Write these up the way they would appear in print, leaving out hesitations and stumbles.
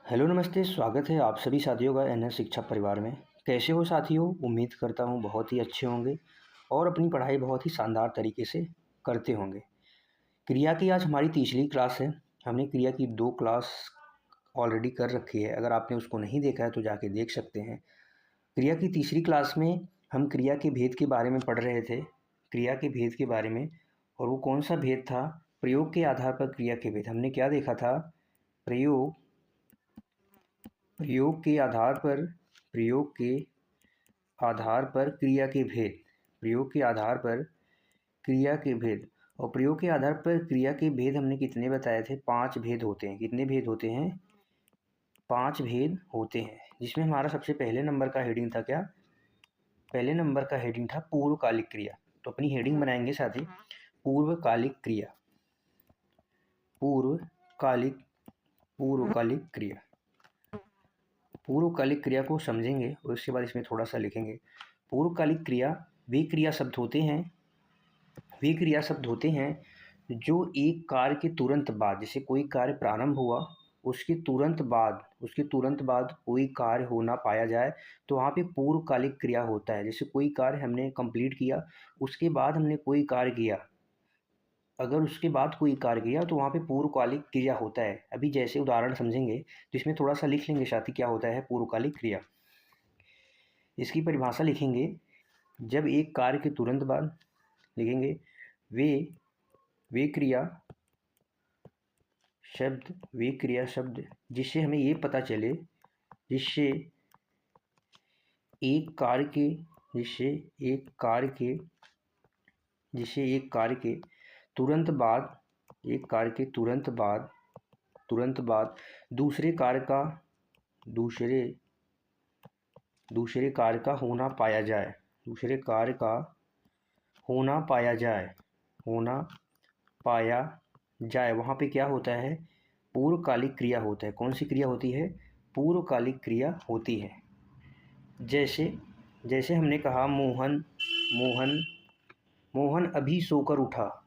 Hello नमस्ते, स्वागत है आप सभी साथियों का एनएस शिक्षा परिवार में। कैसे हो साथियों? उम्मीद करता हूँ बहुत ही अच्छे होंगे और अपनी पढ़ाई बहुत ही शानदार तरीके से करते होंगे। क्रिया की आज हमारी तीसरी क्लास है। हमने क्रिया की 2 क्लास ऑलरेडी कर रखी है। अगर आपने उसको नहीं देखा है तो जाके देख सकते हैं। क्रिया की तीसरी क्लास में हम क्रिया के भेद के बारे में पढ़ रहे थे। क्रिया के भेद के बारे में, और वो कौन सा भेद था? प्रयोग के आधार पर क्रिया के भेद। हमने क्या देखा था? प्रयोग प्रयोग के आधार पर प्रयोग के आधार पर क्रिया के भेद। प्रयोग के आधार पर क्रिया के भेद। और प्रयोग के आधार पर क्रिया के भेद हमने कितने बताए थे? 5 भेद होते हैं। कितने भेद होते हैं? 5 भेद होते हैं, जिसमें हमारा सबसे पहले नंबर का हेडिंग था क्या? पहले नंबर का हेडिंग था पूर्वकालिक क्रिया। तो अपनी हेडिंग बनाएंगे साथी, पूर्वकालिक क्रिया। पूर्वकालिक पूर्वकालिक क्रिया। पूर्वकालिक क्रिया को समझेंगे और उसके बाद इसमें थोड़ा सा लिखेंगे। पूर्वकालिक क्रिया वे क्रिया शब्द होते हैं जो एक कार्य के तुरंत बाद, जैसे कोई कार्य प्रारंभ हुआ उसके तुरंत बाद कोई कार्य हो ना पाया जाए तो वहाँ पे पूर्वकालिक क्रिया होता है। जैसे कोई कार्य हमने कंप्लीट किया, उसके बाद हमने कोई कार्य किया, अगर उसके बाद कोई कार्य किया तो वहाँ पे पूर्वकालिक क्रिया होता है। अभी जैसे उदाहरण समझेंगे तो इसमें थोड़ा सा लिख लेंगे साथी, क्या होता है पूर्वकालिक क्रिया। इसकी परिभाषा लिखेंगे, जब एक कार्य के तुरंत बाद लिखेंगे वे क्रिया शब्द जिससे हमें ये पता चले, जिससे एक कार्य के तुरंत बाद दूसरे कार्य का होना पाया जाए। वहाँ पे क्या होता है? पूर्वकालिक क्रिया होता है। कौन सी क्रिया होती है? पूर्वकालिक क्रिया होती है। जैसे हमने कहा मोहन अभी सोकर उठा।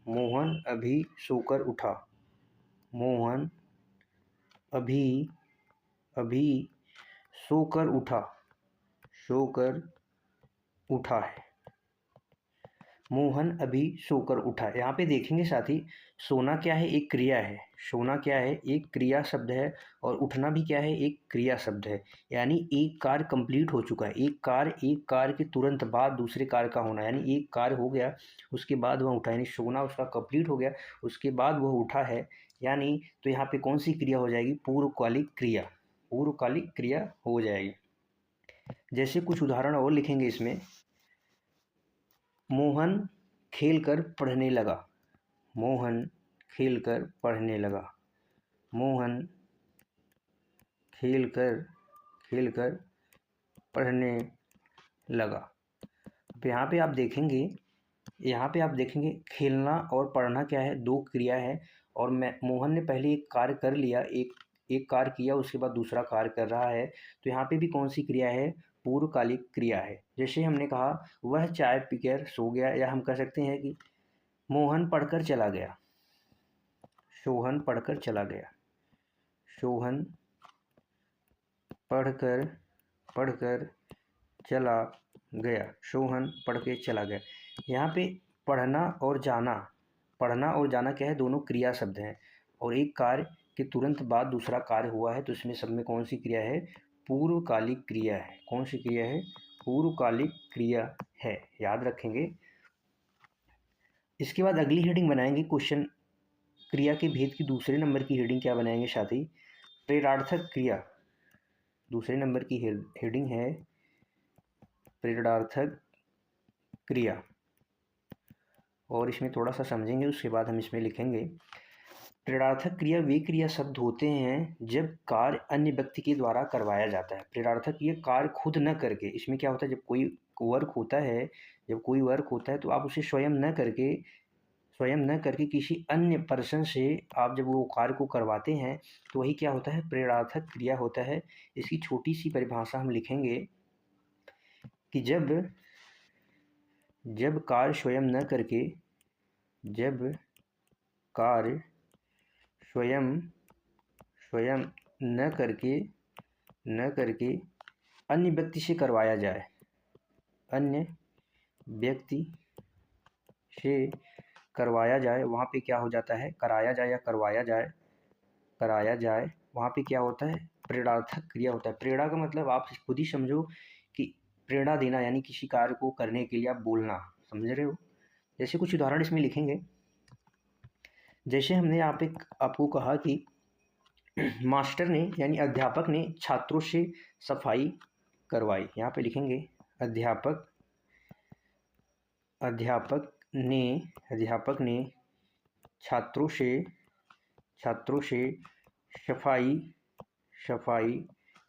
मोहन अभी सोकर उठा है। मोहन अभी सोकर उठा। यहाँ पे देखेंगे साथी, सोना क्या है? एक क्रिया है। सोना क्या है? एक क्रिया शब्द है। और उठना भी क्या है? एक क्रिया शब्द है। यानी एक कार्य कंप्लीट हो चुका है। एक कार्य के तुरंत बाद दूसरे कार्य का होना, यानी एक कार्य हो गया उसके बाद वह उठा, यानी सोना उसका कंप्लीट हो गया उसके बाद वह उठा है। यानी तो यहाँ पे कौन सी क्रिया हो जाएगी? पूर्वकालिक क्रिया हो जाएगी। जैसे कुछ उदाहरण और लिखेंगे इसमें। मोहन खेलकर पढ़ने लगा। मोहन खेलकर पढ़ने लगा। अब यहाँ पे आप देखेंगे खेलना और पढ़ना क्या है? 2 क्रिया है। और मोहन ने पहले एक कार्य कर लिया, एक कार्य किया, उसके बाद दूसरा कार्य कर रहा है। तो यहाँ पे भी कौन सी क्रिया है? पूर्वकालिक क्रिया है। जैसे हमने कहा वह चाय पीकर सो गया, या हम कह सकते हैं कि मोहन पढ़कर चला गया। सोहन पढ़कर चला गया। सोहन पढ़कर चला गया। यहाँ पे पढ़ना और जाना क्या है? दोनों क्रिया शब्द हैं। और एक कार्य के तुरंत बाद दूसरा कार्य हुआ है, तो इसमें सब में कौन सी क्रिया है? पूर्वकालिक क्रिया है। कौन सी क्रिया है? पूर्वकालिक क्रिया है। याद रखेंगे। इसके बाद अगली हेडिंग बनाएंगे क्वेश्चन। क्रिया के भेद की दूसरे नंबर की हेडिंग क्या बनाएंगे साथी? प्रेरणार्थक क्रिया। दूसरे नंबर की हेडिंग है प्रेरणार्थक क्रिया। और इसमें थोड़ा सा समझेंगे, उसके बाद हम इसमें लिखेंगे। प्रेरणार्थक क्रिया वे क्रिया शब्द होते हैं जब कार्य अन्य व्यक्ति के द्वारा करवाया जाता है। प्रेरणार्थक ये कार्य खुद न करके, इसमें क्या होता है? जब कोई वर्क होता है तो आप उसे स्वयं न करके किसी अन्य पर्सन से आप जब वो कार्य को करवाते हैं तो वही क्या होता है? प्रेरणार्थक क्रिया होता है। इसकी छोटी सी परिभाषा हम लिखेंगे कि जब कार्य स्वयं न करके अन्य व्यक्ति से करवाया जाए, अन्य व्यक्ति से करवाया जाए, वहाँ पे क्या हो जाता है, कराया जाए या करवाया जाए, वहाँ पे क्या होता है, प्रेरणार्थक क्रिया होता है। प्रेरणा का मतलब आप खुद ही समझो कि प्रेरणा देना, यानी किसी कार्य को करने के लिए आप बोलना, समझ रहे हो। जैसे कुछ उदाहरण इसमें लिखेंगे। जैसे हमने यहाँ पे आपको कहा कि मास्टर ने यानी अध्यापक ने छात्रों से सफाई करवाई। यहाँ पे लिखेंगे अध्यापक ने छात्रों से सफाई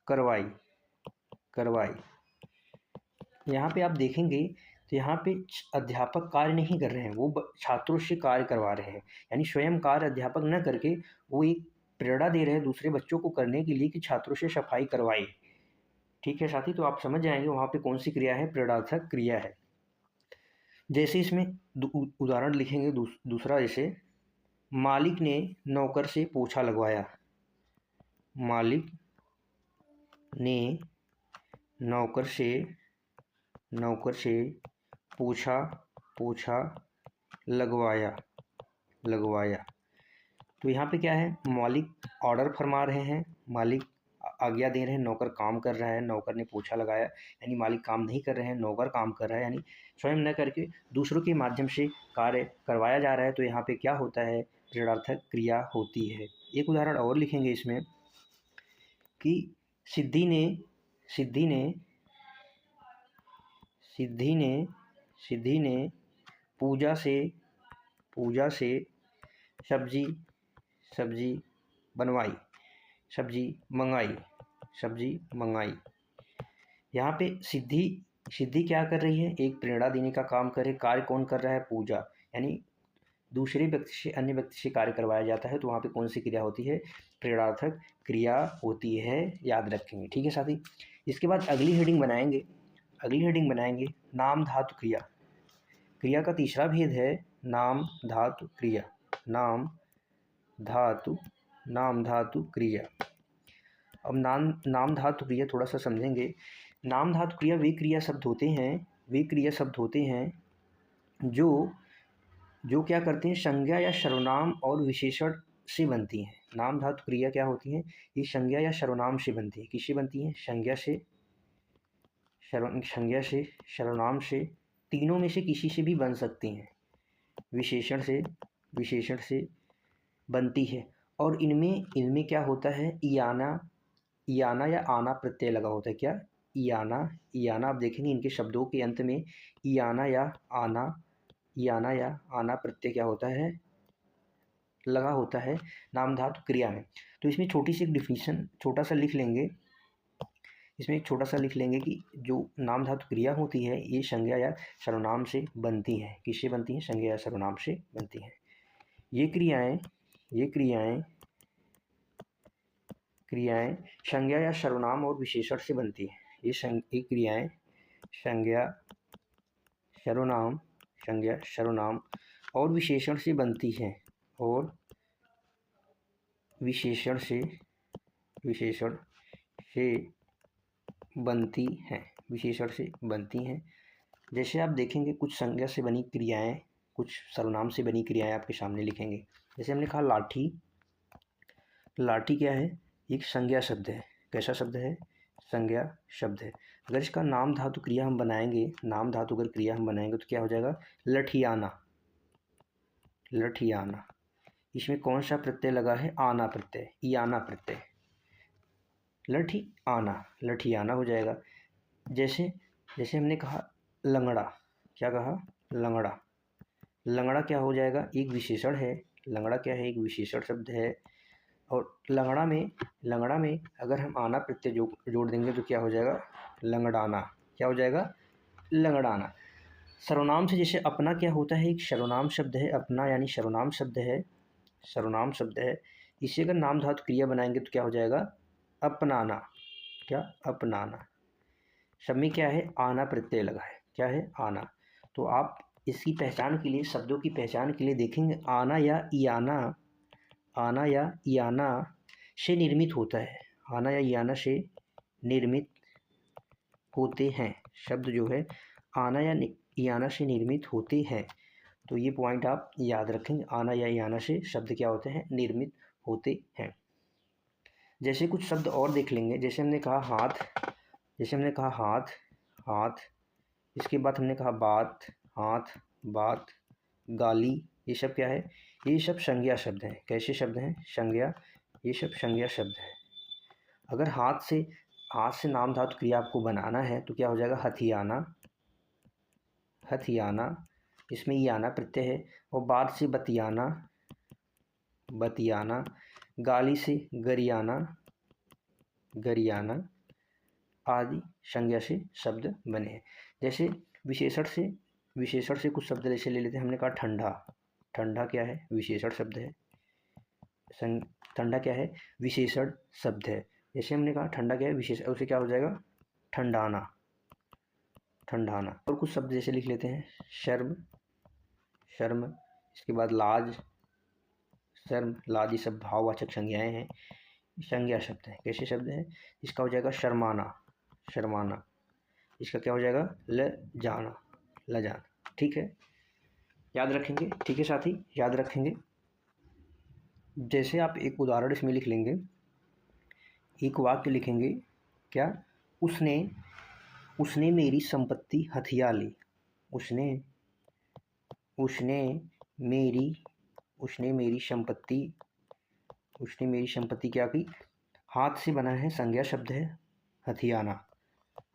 करवाई। यहाँ पे आप देखेंगे तो यहाँ पे अध्यापक कार्य नहीं कर रहे हैं, वो छात्रों से कार्य करवा रहे हैं, यानी स्वयं कार्य अध्यापक न करके वो एक प्रेरणा दे रहे हैं दूसरे बच्चों को करने के लिए कि छात्रों से सफाई करवाई। ठीक है साथी, तो आप समझ जाएंगे वहाँ पे कौन सी क्रिया है, प्रेरणार्थक क्रिया है। जैसे इसमें उदाहरण लिखेंगे दूसरा, जैसे मालिक ने नौकर से पोछा लगवाया। मालिक ने नौकर से पोछा लगवाया। तो यहाँ पे क्या है, मालिक ऑर्डर फरमा रहे हैं, मालिक आज्ञा दे रहे हैं, नौकर काम कर रहा है, नौकर ने पोछा लगाया, यानी मालिक काम नहीं कर रहे हैं, नौकर काम कर रहा है, यानी स्वयं न करके दूसरों के माध्यम से कार्य करवाया जा रहा है। तो यहाँ पे क्या होता है, प्रेरणार्थक क्रिया होती है। एक उदाहरण और लिखेंगे इसमें कि सिद्धि ने पूजा से सब्जी मंगाई। यहाँ पे सिद्धि क्या कर रही है, एक प्रेरणा देने का काम करे। कार्य कौन कर रहा है, पूजा, यानी दूसरे व्यक्ति से अन्य व्यक्ति से कार्य करवाया जाता है। तो वहाँ पे कौन सी क्रिया होती है, प्रेरणार्थक क्रिया होती है, याद रखेंगे। ठीक है साथी, इसके बाद अगली हेडिंग बनाएंगे नाम धातु क्रिया। क्रिया का तीसरा भेद है नाम धातु क्रिया। नाम धातु क्रिया। अब नाम धातु क्रिया थोड़ा सा समझेंगे। नाम धातु क्रिया वे क्रिया शब्द होते हैं जो क्या करते हैं, संज्ञा या सर्वनाम और विशेषण से बनती हैं। नाम धातु क्रिया क्या होती हैं, ये संज्ञा या सर्वनाम से बनती है। किससे बनती है, संज्ञा से, सर्वनाम से, तीनों में से किसी से भी बन सकती हैं। विशेषण से बनती है। और इनमें क्या होता है, इयाना या आना प्रत्यय लगा होता है। क्या, इयाना। आप देखेंगे इनके शब्दों के अंत में इयाना या आना प्रत्यय क्या होता है, लगा होता है नाम धातु क्रिया में। तो इसमें छोटी सी डिफिनीशन छोटा सा लिख लेंगे कि जो नाम धातु क्रिया होती है ये संज्ञा या सर्वनाम से बनती है। किससे बनती है, संज्ञा या सर्वनाम से बनती है। ये क्रियाएं संज्ञा या सर्वनाम और विशेषण से बनती है। ये क्रियाएं संज्ञा सर्वनाम और विशेषण से बनती हैं, और विशेषण से बनती हैं। जैसे आप देखेंगे कुछ संज्ञा से बनी क्रियाएं, कुछ सर्वनाम से बनी क्रियाएं आपके सामने लिखेंगे। जैसे हमने कहा लाठी क्या है, एक संज्ञा शब्द है। कैसा शब्द है, संज्ञा शब्द है। अगर इसका नाम धातु क्रिया हम बनाएंगे, तो क्या हो जाएगा, लठियाना। इसमें कौन सा प्रत्यय लगा है, आना प्रत्यय, इयाना प्रत्यय। लठियाना हो जाएगा। जैसे हमने कहा लंगड़ा, क्या कहा, लंगड़ा क्या हो जाएगा, एक विशेषण है। लंगड़ा क्या है, एक विशेषण शब्द है। और लंगड़ा में अगर हम आना प्रत्यय जोड़ देंगे तो क्या हो जाएगा, लंगड़ाना। क्या हो जाएगा, लंगड़ाना। सर्वनाम से जैसे अपना क्या होता है, एक सर्वनाम शब्द है, अपना यानी सर्वनाम शब्द है। इसे अगर नाम धातु क्रिया बनाएंगे तो क्या हो जाएगा, अपनाना। क्या, अपनाना। सब में क्या है, आना प्रत्यय लगा है। क्या है, आना। तो आप इसकी पहचान के लिए, शब्दों की पहचान के लिए देखेंगे आना या इयाना से निर्मित होता है। आना या याना से निर्मित होते हैं। शब्द जो है आना या याना से निर्मित होते हैं। तो ये पॉइंट आप याद रखेंगे, आना या याना से शब्द क्या होते हैं, निर्मित होते हैं। जैसे कुछ शब्द और देख लेंगे, जैसे हमने कहा हाथ, हाथ। इसके बाद हमने कहा बात, हाथ, बात, गाली। ये सब क्या है, ये सब संज्ञा शब्द हैं। कैसे शब्द हैं, संज्ञा। ये सब संज्ञा शब्द है। अगर हाथ से नाम धातु क्रिया आपको बनाना है तो क्या हो जाएगा, हथियाना, हथियाना। इसमें ये आना प्रत्यय है। और बात से बतियाना, बतियाना। गाली से गरियाना, गरियाना आदि संज्ञा से शब्द बने हैं। जैसे विशेषण से कुछ शब्द जैसे ले लेते हैं। हमने कहा ठंडा, ठंडा क्या है, विशेषण शब्द है। ठंडा क्या है, विशेषण शब्द है। जैसे हमने कहा ठंडा क्या है, विशेषण, उसे क्या हो जाएगा, ठंडाना, ठंडाना। और कुछ शब्द जैसे लिख लेते हैं, शर्म, शर्म। इसके बाद लाज, शर्म, लाज। ये सब भाववाचक संज्ञाएं हैं, संज्ञा शब्द है। कैसे शब्द है, इसका हो जाएगा शर्माना, शर्माना। इसका क्या हो जाएगा, ल जाना, ल जाना। ठीक है, याद रखेंगे। ठीक है साथी, याद रखेंगे। जैसे आप एक उदाहरण इसमें लिख लेंगे, एक वाक्य लिखेंगे, क्या, उसने उसने मेरी संपत्ति हथिया ली। उसने मेरी संपत्ति क्या की, हाथ से बना है, संज्ञा शब्द है, हथियाना,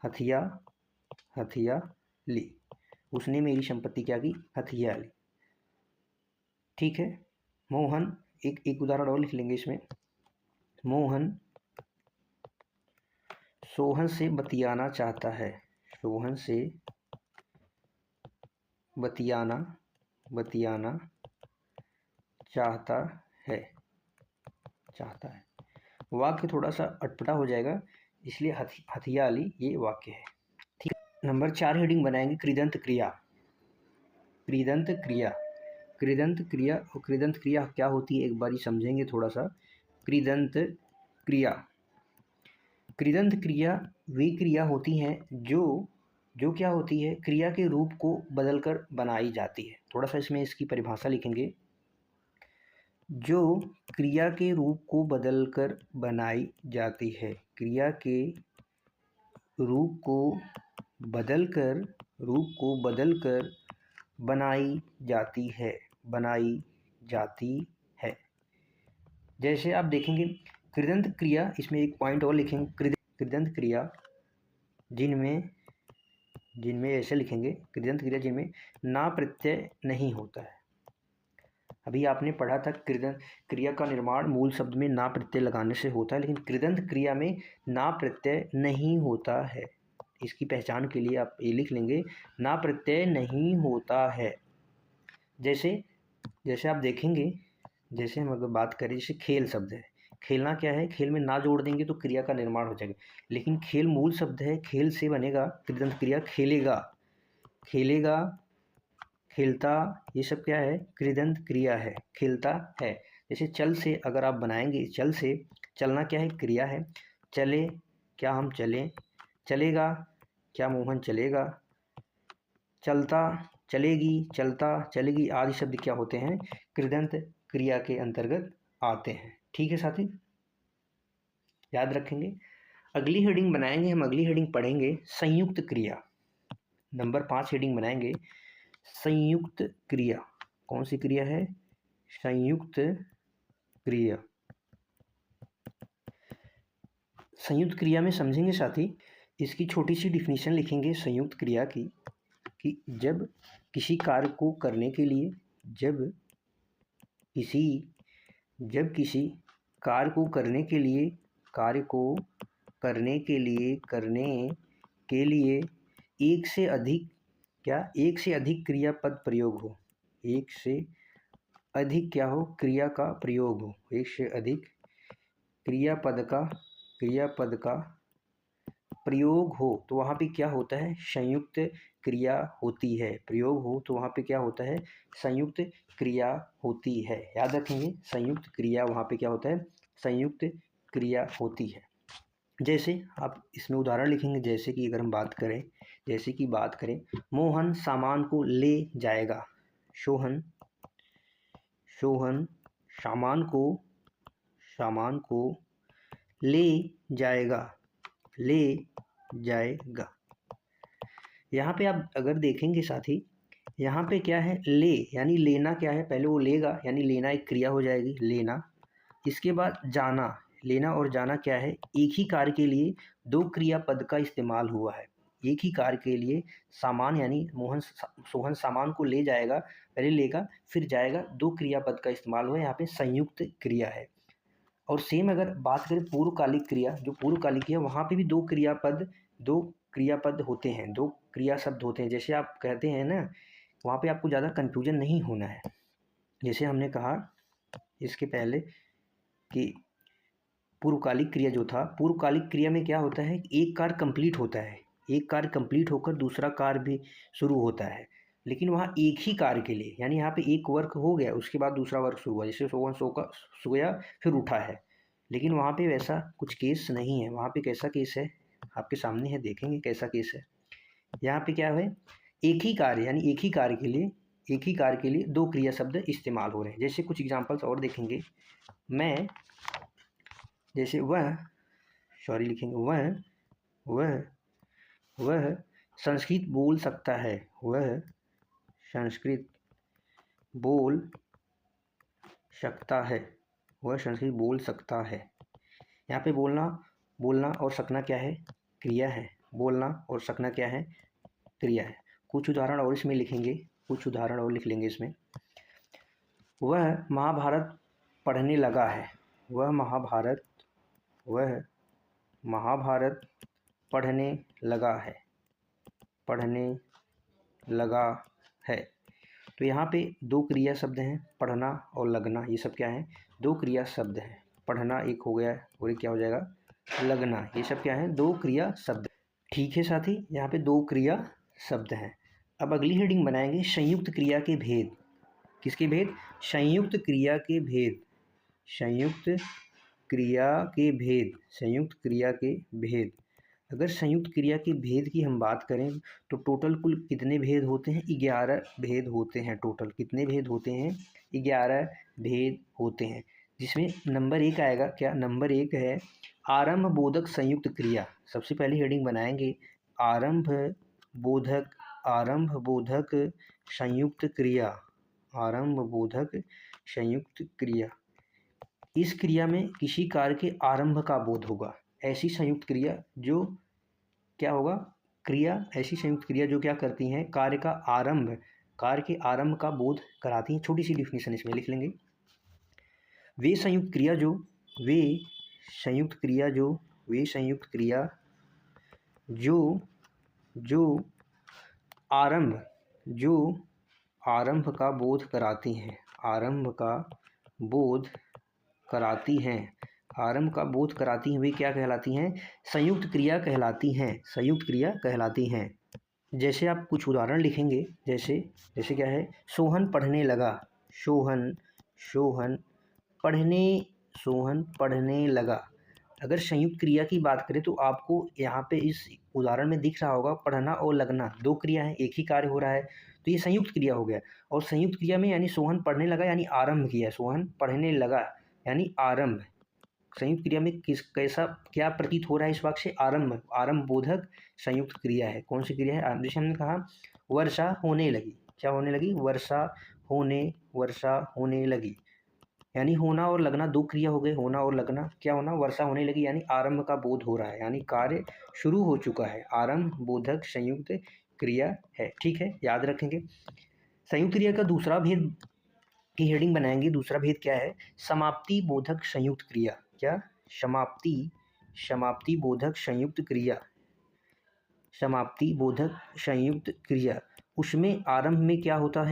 हथिया ली। उसने मेरी संपत्ति क्या की, हथिया ली। ठीक है। मोहन, एक उदाहरण और लिख लेंगे इसमें। मोहन सोहन से बतियाना चाहता है। सोहन से बतियाना चाहता है, वाक्य थोड़ा सा अटपटा हो जाएगा, इसलिए हथियाली ये वाक्य है। ठीक। नंबर 4 हेडिंग बनाएंगे, कृदंत क्रिया। कृदंत क्रिया, कृदंत क्रिया। और कृदंत क्रिया क्या होती है एक बार समझेंगे थोड़ा सा। कृदंत क्रिया, कृदंत क्रिया वे क्रिया होती हैं जो क्या होती है, क्रिया के रूप को बदलकर बनाई जाती है। थोड़ा सा इसमें इसकी परिभाषा लिखेंगे, जो क्रिया के रूप को बदलकर बनाई जाती है। क्रिया के रूप को बदलकर बनाई जाती है। जैसे आप देखेंगे कृदंत क्रिया, इसमें एक पॉइंट और लिखेंगे, कृदंत क्रिया जिनमें ऐसे लिखेंगे, कृदंत क्रिया जिनमें ना प्रत्यय नहीं होता है। अभी आपने पढ़ा था कृदंत क्रिया का निर्माण मूल शब्द में ना प्रत्यय लगाने से होता है, लेकिन कृदंत क्रिया में ना प्रत्यय नहीं होता है। इसकी पहचान के लिए आप ये लिख लेंगे, ना प्रत्यय नहीं होता है। जैसे आप देखेंगे, जैसे हम अगर बात करें, जैसे खेल शब्द है, खेलना क्या है, खेल में ना जोड़ देंगे तो क्रिया का निर्माण हो जाएगा, लेकिन खेल मूल शब्द है, खेल से बनेगा कृदंत क्रिया। खेलेगा, खेलेगा, खेलता, ये सब क्या है, कृदंत क्रिया है, खेलता है। जैसे चल से अगर आप बनाएंगे, चल से, चलना क्या है, क्रिया है। चले, क्या हम चलें, चलेगा, क्या मोहन चलेगा, चलता, चलेगी, चलता, चलेगी आदि शब्द क्या होते हैं, कृदंत क्रिया के अंतर्गत आते हैं। ठीक है साथी, याद रखेंगे। अगली हेडिंग बनाएंगे हम, अगली हेडिंग पढ़ेंगे संयुक्त क्रिया। नंबर 5 हेडिंग बनाएंगे संयुक्त क्रिया। कौन सी क्रिया है, संयुक्त क्रिया। संयुक्त क्रिया में समझेंगे साथी, इसकी छोटी सी डिफिनीशन लिखेंगे संयुक्त क्रिया की, कि जब किसी कार्य को करने के लिए, जब किसी कार्य को करने के लिए एक से अधिक क्रियापद प्रयोग हो, एक से अधिक क्या हो, क्रिया का प्रयोग हो, एक से अधिक क्रियापद का प्रयोग हो, तो वहाँ पे क्या होता है, संयुक्त क्रिया होती है। प्रयोग हो तो वहाँ पे क्या होता है, संयुक्त क्रिया होती है। याद रखेंगे, संयुक्त क्रिया वहाँ पे क्या होता है, संयुक्त क्रिया होती है। जैसे आप इसमें उदाहरण लिखेंगे, जैसे कि अगर हम बात करें, मोहन सामान को ले जाएगा। सोहन सामान को ले जाएगा। यहाँ पे आप अगर देखेंगे साथी, यहाँ पे क्या है, ले यानी लेना क्या है, पहले वो लेगा यानी लेना एक क्रिया हो जाएगी, लेना। इसके बाद जाना, लेना और जाना क्या है, एक ही कार्य के लिए दो क्रियापद का इस्तेमाल हुआ है। एक ही कार्य के लिए सामान यानी सोहन सामान को ले जाएगा, पहले लेगा फिर जाएगा, दो क्रियापद का इस्तेमाल हुआ है, यहाँ पे संयुक्त क्रिया है। और सेम अगर बात करें पूर्वकालिक क्रिया, जो पूर्वकालिक है वहाँ पे भी दो क्रियापद होते हैं, दो क्रिया शब्द होते हैं। जैसे आप कहते हैं ना, वहाँ पे आपको ज़्यादा कन्फ्यूजन नहीं होना है। जैसे हमने कहा इसके पहले कि पूर्वकालिक क्रिया जो था, पूर्वकालिक क्रिया में क्या होता है, एक कार्य कंप्लीट होता है, एक कार्य कंप्लीट होकर दूसरा कार्य भी शुरू होता है, लेकिन वहाँ एक ही कार्य के लिए, यानी यहाँ पे एक वर्क हो गया उसके बाद दूसरा वर्क शुरू हुआ। जैसे सोया फिर उठा है, लेकिन वहाँ पे वैसा कुछ केस नहीं है। वहाँ पे कैसा केस है आपके सामने है, देखेंगे कैसा केस है। यहाँ पे क्या है, एक ही कार्य यानी एक ही कार्य के लिए दो क्रिया शब्द इस्तेमाल हो रहे हैं। जैसे कुछ एग्जांपल्स और देखेंगे, मैं, जैसे लिखेंगे वह संस्कृत बोल सकता है। वह संस्कृत बोल सकता है। यहाँ पे बोलना और सकना क्या है, क्रिया है। बोलना और सकना क्या है, क्रिया है। कुछ उदाहरण और इसमें लिखेंगे, कुछ उदाहरण और लिख लेंगे इसमें। वह महाभारत पढ़ने लगा है। वह महाभारत पढ़ने लगा है। तो यहाँ पे दो क्रिया शब्द हैं, पढ़ना और लगना। ये सब क्या है, दो क्रिया शब्द हैं। पढ़ना एक हो गया और एक क्या हो जाएगा, लगना। ये सब क्या है, दो क्रिया शब्द। ठीक है साथी, यहाँ पे दो क्रिया शब्द हैं। अब अगली हेडिंग बनाएंगे संयुक्त क्रिया के भेद। किसके भेद, संयुक्त क्रिया के भेद। अगर संयुक्त क्रिया के भेद की हम बात करें तो टोटल कुल कितने भेद होते हैं, 11 भेद होते हैं। टोटल कितने भेद होते हैं, 11 भेद होते हैं। जिसमें नंबर 1 आएगा, क्या नंबर 1 है आरंभ बोधक संयुक्त क्रिया। सबसे पहले हेडिंग बनाएंगे आरंभ बोधक संयुक्त क्रिया। इस क्रिया में किसी कार्य के आरंभ का बोध होगा। ऐसी संयुक्त क्रिया जो क्या होगा, ऐसी संयुक्त क्रिया जो क्या करती हैं, कार्य के आरंभ का बोध कराती हैं। छोटी सी डिफिनेशन इसमें लिख लेंगे। वे संयुक्त क्रिया जो आरंभ का बोध कराती हैं। वे क्या कहलाती हैं, संयुक्त क्रिया कहलाती हैं। जैसे आप कुछ उदाहरण लिखेंगे, जैसे क्या है, सोहन पढ़ने लगा। सोहन पढ़ने लगा। अगर संयुक्त क्रिया की बात करें तो आपको यहाँ पे इस उदाहरण में दिख रहा होगा, पढ़ना और लगना दो क्रिया है, एक ही कार्य हो रहा है, तो ये संयुक्त क्रिया हो गया। और संयुक्त क्रिया में यानी सोहन पढ़ने लगा यानी आरंभ किया, सोहन पढ़ने लगा यानी आरंभ। संयुक्त क्रिया में क्या प्रतीत हो रहा है इस वाक्य से, आरंभ बोधक संयुक्त क्रिया है। कौन सी क्रिया है, जैसे हमने कहा वर्षा होने लगी। क्या होने लगी, वर्षा होने लगी। यानी होना और लगना दो क्रिया हो गए, होना और लगना। क्या होना, वर्षा होने लगी यानी आरंभ का बोध हो रहा है, यानी कार्य शुरू हो चुका है। आरंभ बोधक संयुक्त क्रिया है। ठीक है, याद रखेंगे। संयुक्त क्रिया का दूसरा भेद की हेडिंग बनाएंगे। दूसरा भेद क्या है, समाप्ति बोधक संयुक्त क्रिया। क्या, समाप्ति बोधक संयुक्त क्रिया। उसमें आरंभ में क्या होता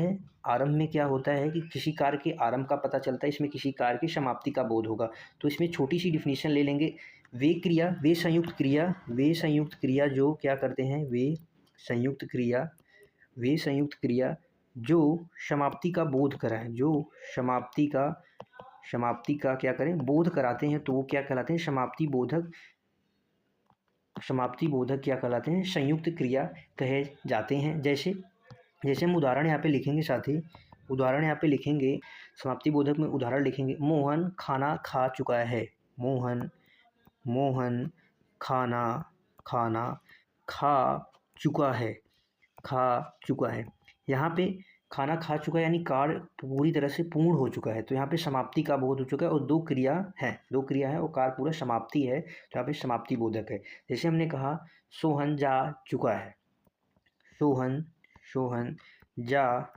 है, कि किसी कार्य के आरंभ का पता चलता है, इसमें किसी कार्य की समाप्ति का बोध होगा। तो इसमें छोटी सी डिफिनेशन ले लेंगे। वे संयुक्त क्रिया जो क्या करते हैं, वे संयुक्त क्रिया जो समाप्ति का बोध कराएं, समाप्ति का क्या करें, बोध कराते हैं, तो वो क्या कहलाते हैं, समाप्ति बोधक क्या कहलाते हैं, संयुक्त क्रिया कहे जाते हैं। जैसे जैसे हम उदाहरण यहाँ पे लिखेंगे साथी, उदाहरण यहाँ पे लिखेंगे, समाप्ति बोधक में उदाहरण लिखेंगे, मोहन खाना खा चुका है। मोहन खाना खाना खा चुका है, खा चुका है। यहाँ पे खाना खा चुका है यानी कार्य पूरी तरह से पूर्ण हो चुका है, तो यहाँ पे समाप्ति का बोध हो चुका है, और दो क्रिया है और कार्य पूरा समाप्ति है, तो यहाँ पे समाप्ति बोधक है। जैसे हमने कहा सोहन जा चुका है, सोहन जा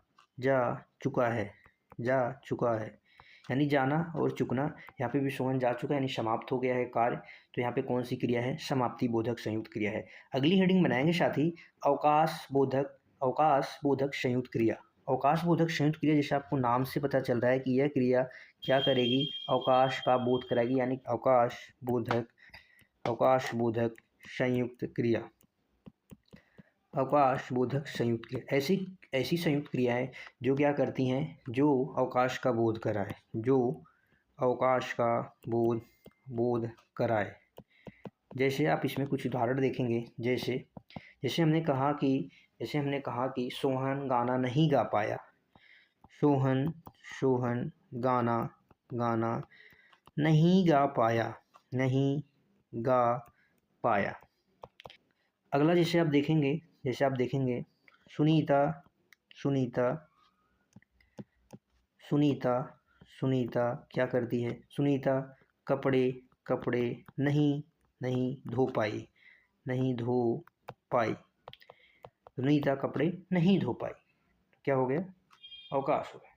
चुका है, यानी जाना और चुकना। यहाँ पे भी सोहन जा चुका है यानी समाप्त हो गया है कार्य, तो यहाँ पे कौन सी क्रिया है, समाप्ति बोधक संयुक्त क्रिया है। अगली हेडिंग बनाएंगे साथी अवकाश बोधक संयुक्त क्रिया। अवकाश बोधक संयुक्त क्रिया, जैसे आपको नाम से पता चल रहा है कि यह क्रिया क्या करेगी, अवकाश का बोध कराएगी, यानी अवकाश बोधक संयुक्त क्रिया। अवकाश बोधक संयुक्त क्रिया ऐसी संयुक्त क्रियाएं जो क्या करती हैं, जो अवकाश का बोध कराए, जो अवकाश का बोध कराए। जैसे आप इसमें कुछ उदाहरण देखेंगे, जैसे हमने कहा कि सोहन गाना नहीं गा पाया, सोहन गाना नहीं गा पाया। अगला जैसे आप देखेंगे सुनीता क्या करती है, सुनीता कपड़े नहीं धो पाई, सुनीता कपड़े नहीं धो पाई, क्या हो गया, अवकाश हो गया।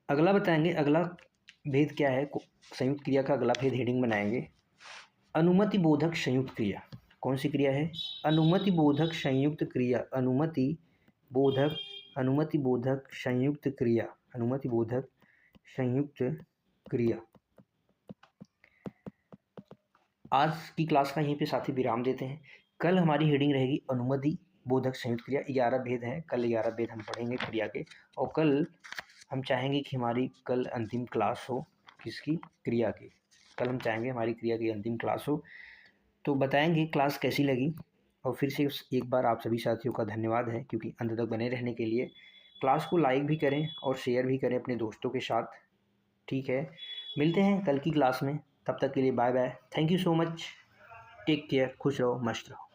अगला बताएंगे, अगला भेद क्या है, संयुक्त क्रिया का अगला भेद हेडिंग बनाएंगे अनुमति बोधक संयुक्त क्रिया। कौन सी क्रिया है, अनुमति बोधक संयुक्त क्रिया, अनुमति बोधक संयुक्त क्रिया। आज की क्लास का यहीं पे साथी विराम देते हैं। कल हमारी हेडिंग रहेगी अनुमति बोधक संयुक्त क्रिया। 11 भेद हैं, कल 11 भेद हम पढ़ेंगे क्रिया के, और कल हम चाहेंगे कि हमारी कल अंतिम क्लास हो, किसकी, क्रिया की। कल हम चाहेंगे हमारी क्रिया की अंतिम क्लास हो, तो बताएंगे क्लास कैसी लगी। और फिर से एक बार आप सभी साथियों का धन्यवाद है, क्योंकि अंत तक बने रहने के लिए। क्लास को लाइक भी करें और शेयर भी करें अपने दोस्तों के साथ, ठीक है। मिलते हैं कल की क्लास में, तब तक के लिए bye bye, thank you so much, take care, खुश रहो, मस्त रहो।